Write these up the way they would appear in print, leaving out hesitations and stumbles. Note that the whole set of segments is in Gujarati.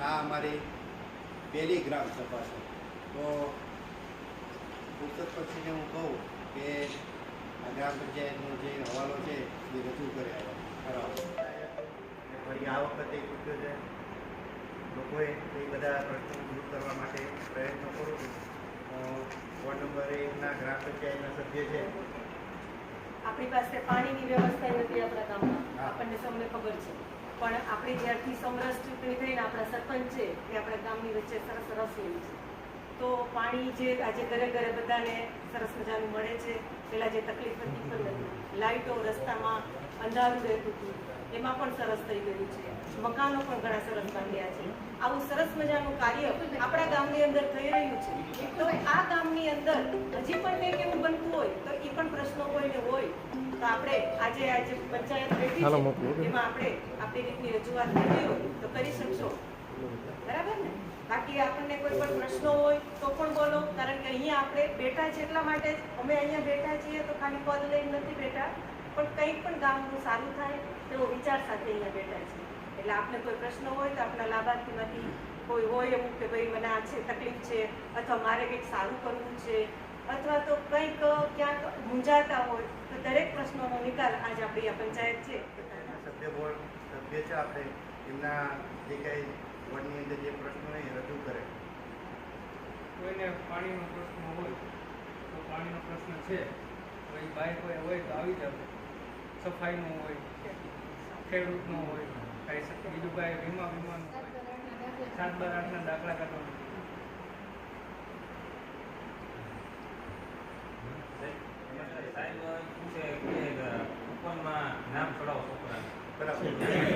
આ અમારી પહેલી ગ્રામ સભા છે. તો પુસ્તક પછીને હું કહું કે આ ગ્રામ પંચાયતનો જે હવાલો છે એ રજૂ કર્યા ફરી આ વખતે ચૂક્યો છે. લોકોએ એ બધા પ્રશ્નો દૂર કરવા માટે પ્રયત્નો કરું છું. વોર્ડ નંબર 1ના ગ્રામ પંચાયતના સભ્ય છે. આપણી પાસે પાણીની વ્યવસ્થા નથી આપણા ગામમાં, આપણને સૌને ખબર છે. પણ આપણી જ્યારથી સમરસ ચૂંટણી થઈને આપણા સરપંચ છે એ આપણા ગામની વચ્ચે સરસ રસેલી છે. તો પાણી જે આજે ઘરે ઘરે બધાને સરસ મજાનું મળે છે. પહેલાં જે તકલીફ હતી પણ લાઇટો રસ્તામાં અંધારું રહેતું હતું એમાં પણ સરસ થઈ ગયું છે. મકાનો પણ ઘણા સરસ બાંધ્યા છે. આવું સરસ મજાનું કાર્ય આપણા ગામની અંદર થઈ રહ્યું છે. તો આ ગામની અંદર હજી પણ કંઈક એવું બનતું હોય તો એ પણ પ્રશ્નો કોઈને હોય તો આપણે આજે પંચાયત બેઠી છે એમાં આપણે આપણી રીતની રજૂઆત કરવી હોય તો કરી શકશો, બરાબર ને? બાકી આપણને કોઈ પણ પ્રશ્નો હોય તો પણ બોલો, કારણ કે અહીંયા આપણે બેઠા છે એટલા માટે જ અમે અહીંયા બેઠા છીએ. તો ખાલી પદ લઈને નથી બેઠા, પણ કંઈક પણ ગામનું સારું થાય તેવો વિચાર સાથે અહીંયા બેઠા છે. એટલે આપને કોઈ પ્રશ્ન હોય તો આપણા લાભાર્થીમાંથી કોઈ હોય એવું કે ભાઈ મને આ છે તકલીફ છે, અથવા મારે કંઈક સારું કરવું છે, અથવા તો કંઈક ક્યાંક મૂંઝાતા હોય તો દરેક પ્રશ્નોનો નિકાલ આજ આપણી આ પંચાયત છે. સભ્ય છે આપણે એમના જે કંઈ વોર્ડની અંદર જે પ્રશ્નો હોય એ રજૂ કરે. કોઈને પાણીનો પ્રશ્ન હોય તો પાણીનો પ્રશ્ન છે તો એ બાઈક હોય તો આવી જાવ. સફાઈનો હોય, ખેડૂતનો હોય, કાંઈ બીજું કાંઈ વીમાનું હોય, 7/8ના દાખલા કાઢવાનું. સાહેબ પૂછે કે કૂપનમાં નામ ચડાવો છોકરાને. બરાબર.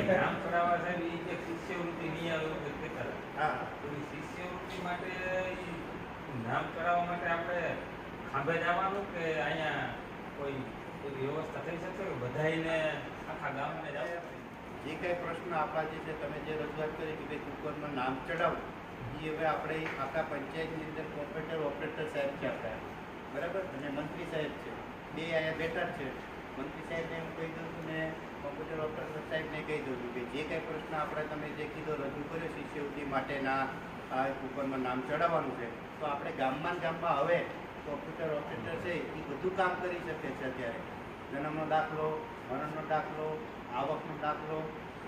નામ ચડાવવા સાહેબ એ જે શિષ્યવૃત્તિ નહીં આવે એવું કહેતા હતા. હા, તો એ શિષ્યવૃત્તિ માટે નામ ચડાવવા માટે આપણે ખાંભે જવાનું કે અહીંયા કોઈ વ્યવસ્થા થઈ શકશે કે બધાને આખા ગામને જવું? જે કંઈ પ્રશ્ન આપણા જે છે તમે જે રજૂઆત કરી કે ભાઈ કૂપનમાં નામ ચડાવવું, એ હવે આપણે આખા પંચાયતની અંદર કોમ્પ્યુટર ઓપરેટર સાહેબ છે આપણા, બરાબર, અને મંત્રી સાહેબ છે. બે અહીંયા બેઠા જ છે. મંત્રી સાહેબને હું કહી દઉં છું ને કોમ્પ્યુટર ઓપરેટર સાહેબને કહી દઉં છું કે જે કંઈ પ્રશ્ન આપણે તમે જે કીધો રજૂ કર્યો શિષ્યવૃત્તિ માટેના આ કૂપનમાં નામ ચડાવવાનું છે, તો આપણે ગામમાં હવે કોમ્પ્યુટર ઓપરેટર છે એ બધું કામ કરી શકે છે. અત્યારે જન્મનો દાખલો, મરણનો દાખલો, આવકનો દાખલો,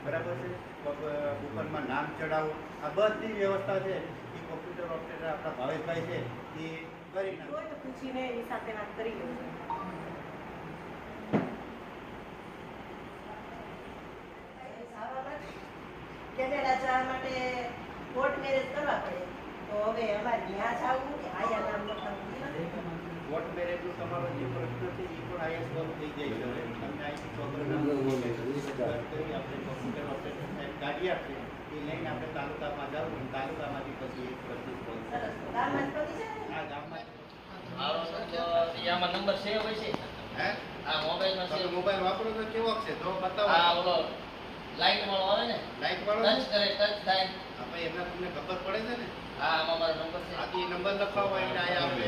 બરાબર છે, કૂપનમાં નામ ચડાવવું, આ બધી વ્યવસ્થા છે એ કોમ્પ્યુટર ઓપરેટર આપણા ભાવેશભાઈ છે એ કરી નાખે. હોય તો પૂછીને એની સાથે વાત કરી લેજો. કેનેડા જવા માટે કોર્ટ મેરેજ કરવા પડે તો હવે અમારે ત્યાં જવું કે આયા નામ લખાવવું? કોર્ટ મેરેજનો તમારો જે પ્રશ્ન છે એ પણ આયા સોલ્વ થઈ જાય છે. હવે તમને અહીંથી છોકરાના કરી આપણે કોમ્પ્યુટર ઓપરેટર સાહેબ કાઢી આપશે, એ લઈને આપણે તાલુકામાં જવું અને તાલુકામાંથી પછી એક પ્રશ્ન સોલ્વ સરસ. ગામમાં જ પતી જાય ને? આ ગામમાં આમાં નંબર સેવ હોય છે. હે આ મોબાઈલમાં તમે સેવ. મોબાઈલ વાપરો તો કેવો છે તો આ બતાવો. ઓલો લાઈટ વાળો આવે ને, લાઈટ વાળો ટચ કરે, ટચ થાય. આપણે એમના તમને ખબર પડે છે ને. હા, આમાં મારો નંબર છે. આથી નંબર લખાવો એટલે આયા આપણે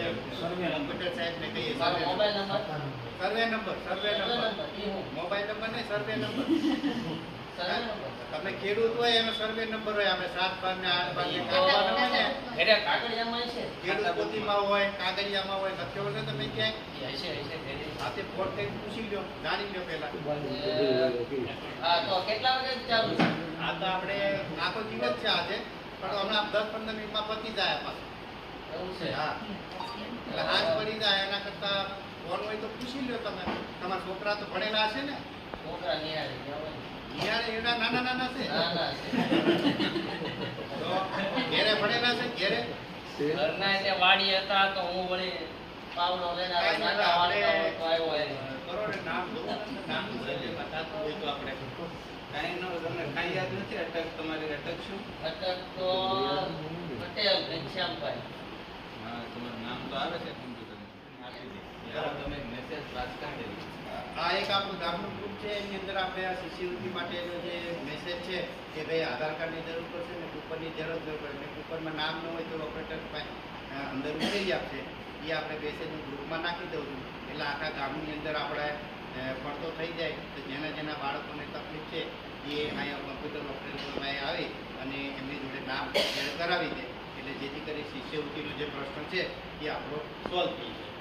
કોમ્પ્યુટર સાહેબને કહીએ. મારો મોબાઈલ નંબર. સર્વે નંબર ઈ હું. મોબાઈલ નંબર નહીં, સર્વે નંબર. Survey number. તમે ખેડૂત હોય એનો સર્વે નંબર હોય. આપણે 7 5 ને 8 5 ને ઈ કાગળિયામાં હોય ને, ઘરે કાગળિયામાં છે. ખેડૂત પોતીમાં હોય, કાગળિયામાં હોય, લખ્યો હોય તમે ક્યાંય ઈ હશે ઘરે. સાથે ફોન કરીને પૂછી લો, જાણી લો પહેલા. હા, તો કેટલા વાગે ચાલુ છે? આ તો આપણે આખો દિવસ છે આજે, પણ હમણાં 10-15 મિનિટમાં પતી જાય પાછું. એવું છે. હા, એટલે હાથ પડી જાય. એના કરતા ફોન હોય તો પૂછી લો તમે. તમારા છોકરા તો ભણેલા હશે ને? છોકરા નિહાળે ગયા હોય. નિહાળે એના નાના છે. ના ના છે. તો ઘેરે ભણેલા છે ઘેરે. ઘરના એટલે વાડી હતા તો હું વળી પાવડો લઈને આવ્યો. નાના વાળતા હોય તો આવ્યો એને. કરો ને નામ દો. નામ બતાતું હોય તો આપણે કાંઈ નો તમને કાંઈ યાદ નથી? અટક તમારી અટક શું? અટક તો પટેલ ઘનશ્યામભાઈ. હા, તમારું નામ તો આવે છે કોમ્પ્યુટરમાં. આપી દે. યાર તમે મેસેજ વાંચતા રહેજો. આ એક આપણું ગામનું ગ્રુપ છે. એની અંદર આપણે આ શિષ્યવૃત્તિ માટેનો જે મેસેજ છે કે ભાઈ આધાર કાર્ડની જરૂર પડશે ને કૂપનની જરૂર પડે. કૂપનમાં નામ ન હોય તો ઓપરેટર અંદર ઉતરી આપશે. એ આપણે મેસેજનું ગ્રુપમાં નાખી દઉં છું. એટલે આખા ગામની અંદર આપણે પડતો થઈ જાય તો જેના બાળકોને તકલીફ છે એ અહીંયા કોમ્પ્યુટર ઓપરેટરમાં આવી અને એમની જોડે નામ એડ કરાવી દે એટલે જેથી કરી શિષ્યવૃત્તિનો જે પ્રશ્ન છે એ આપણો સોલ્વ થઈ જાય.